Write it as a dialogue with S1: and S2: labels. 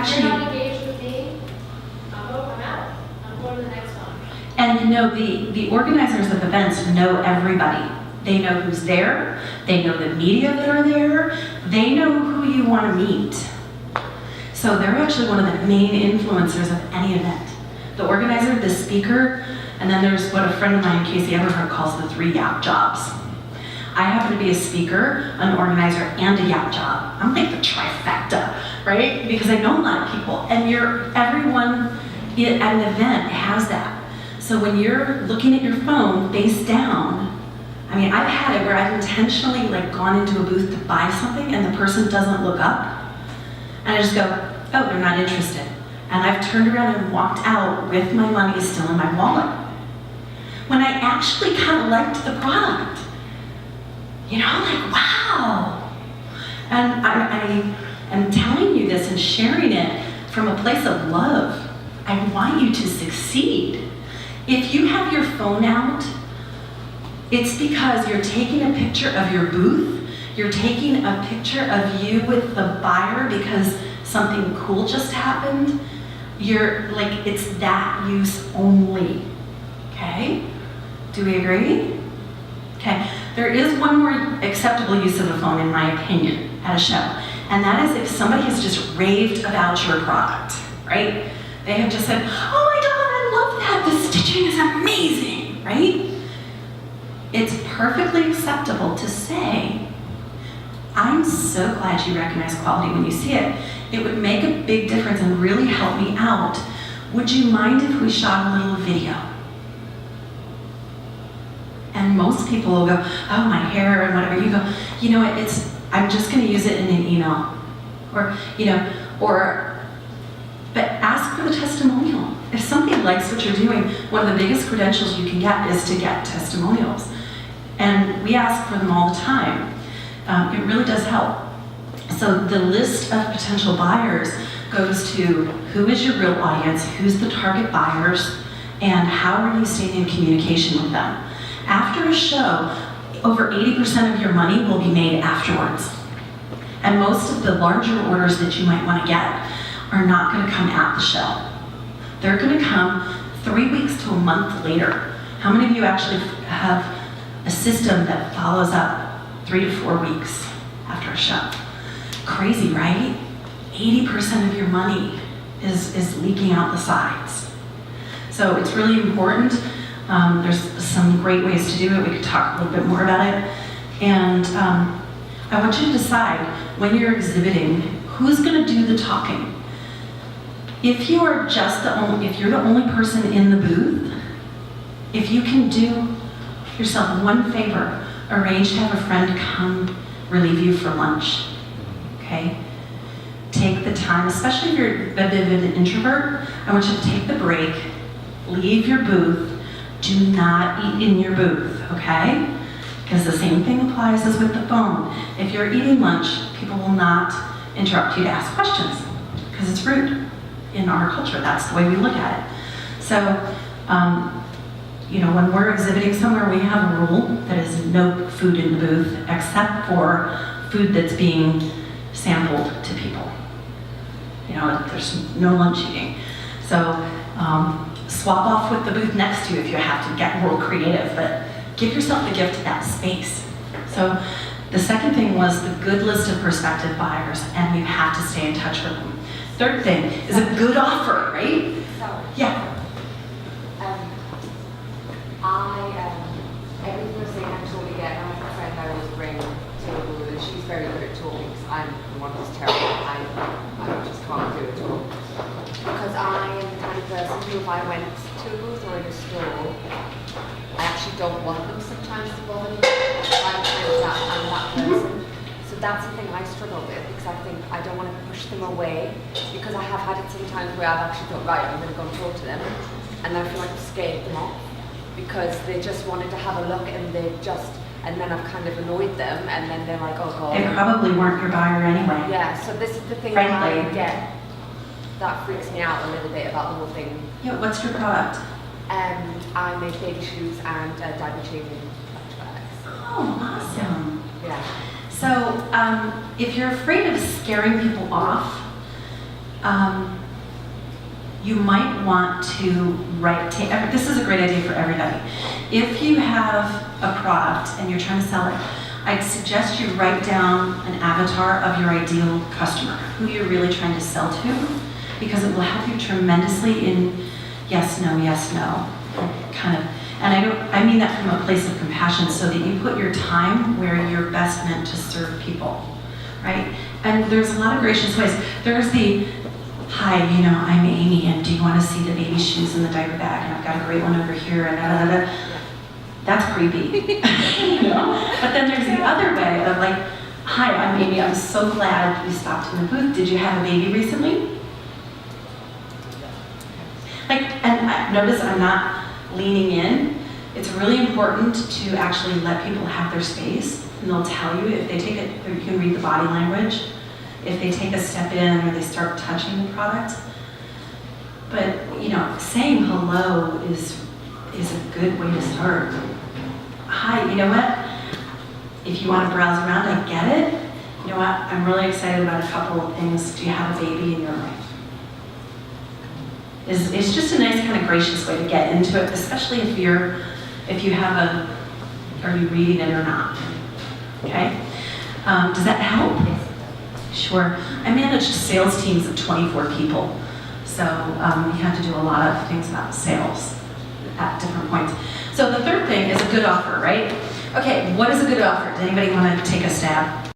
S1: actually...
S2: If you're not engaged with me, I'm out. I'm going to the next one.
S1: And you know, the organizers of events know everybody. They know who's there. They know the media that are there. They know who you want to meet. So they're actually one of the main influencers of any event. The organizer, the speaker, and then there's what a friend of mine, Casey Everhart, calls the 3 yap jobs. I happen to be a speaker, an organizer, and a yap job. I'm like the trifecta, right? Because I know a lot of people, and everyone at an event has that. So when you're looking at your phone face down, I mean, I've had it where I've intentionally like gone into a booth to buy something and the person doesn't look up, and I just go, oh, they're not interested. And I've turned around and walked out with my money still in my wallet. When I actually kind of liked the product. You know, like, wow. And I am telling you this and sharing it from a place of love. I want you to succeed. If you have your phone out, it's because you're taking a picture of your booth, you're taking a picture of you with the buyer because something cool just happened. You're like, it's that use only, okay? Do we agree? Okay, there is one more acceptable use of a phone in my opinion at a show, and that is if somebody has just raved about your product, right? They have just said, oh my God, I love that, the stitching is amazing, right? It's perfectly acceptable to say, I'm so glad you recognize quality when you see it. It would make a big difference and really help me out. Would you mind if we shot a little video? And most people will go, oh, my hair and whatever. You go, you know what, I'm just gonna use it in an email. But ask for the testimonial. If somebody likes what you're doing, one of the biggest credentials you can get is to get testimonials. And we ask for them all the time. It really does help. So the list of potential buyers goes to who is your real audience, who's the target buyers, and how are you staying in communication with them. After a show, over 80% of your money will be made afterwards. And most of the larger orders that you might want to get are not going to come at the show. They're going to come 3 weeks to a month later. How many of you actually have a system that follows up 3 to 4 weeks after a show? Crazy, right? 80% of your money is leaking out the sides. So it's really important. There's some great ways to do it. We could talk a little bit more about it. And I want you to decide when you're exhibiting, who's going to do the talking. If you are if you're the only person in the booth, if you can do yourself one favor, arrange to have a friend come relieve you for lunch, okay? Take the time, especially if you're a bit of an introvert, I want you to take the break, leave your booth, do not eat in your booth, okay? Because the same thing applies as with the phone. If you're eating lunch, people will not interrupt you to ask questions, because it's rude in our culture. That's the way we look at it. So, when we're exhibiting somewhere, we have a rule that is no food in the booth, except for food that's being sampled to people. There's no lunch eating. So, swap off with the booth next to you if you have to get real creative, but give yourself the gift of that space. So, the second thing was the good list of prospective buyers, and you have to stay in touch with them. Third thing is a good offer, right?
S3: Sorry.
S1: Yeah.
S3: Every person I totally get, I have a friend I always bring to a booth, and she's very good at talking, because I'm the one who's terrible. I just can't do it all. Because I am the kind of person who, if I went to a booth or in a store, I actually don't want them sometimes to bother me. I'm that person. So that's the thing I struggle with, because I think I don't want to push them away, because I have had it sometimes where I've actually thought, right, I'm going to go and talk to them, and then I feel like I've scared them off, because they just wanted to have a look, and and then I've kind of annoyed them, and then they're like, oh God.
S1: They probably weren't your buyer anyway.
S3: Yeah, so this is the thing
S1: Frankly.
S3: that I get, that freaks me out a little bit about the whole thing.
S1: Yeah, what's your product?
S3: I make baby shoes and diaper changing clutch bags.
S1: Oh, awesome.
S3: Yeah.
S1: So, if you're afraid of scaring people off, you might want to this is a great idea for everybody. If you have a product and you're trying to sell it, I'd suggest you write down an avatar of your ideal customer, who you're really trying to sell to, because it will help you tremendously in yes, no, kind of. And I mean that from a place of compassion, so that you put your time where you're best meant to serve people, right? And there's a lot of gracious ways. There's the, hi, I'm Amy, and do you want to see the baby shoes in the diaper bag? And I've got a great one over here, and da, da, da, da. That's creepy. But then there's the other way of like, hi, I'm Amy, I'm so glad you stopped in the booth. Did you have a baby recently? Like, and notice I'm not leaning in. It's really important to actually let people have their space, and they'll tell you if they take it, or you can read the body language, if they take a step in or they start touching the product. But, saying hello is a good way to start. Hi, you know what? If you want to browse around, I get it. You know what? I'm really excited about a couple of things. Do you have a baby in your life? It's just a nice kind of gracious way to get into it, especially if you have are you reading it or not? Okay? Does that help? Sure. I managed sales teams of 24 people, so we had to do a lot of things about sales at different points. So the third thing is a good offer, right? Okay, what is a good offer? Does anybody want to take a stab?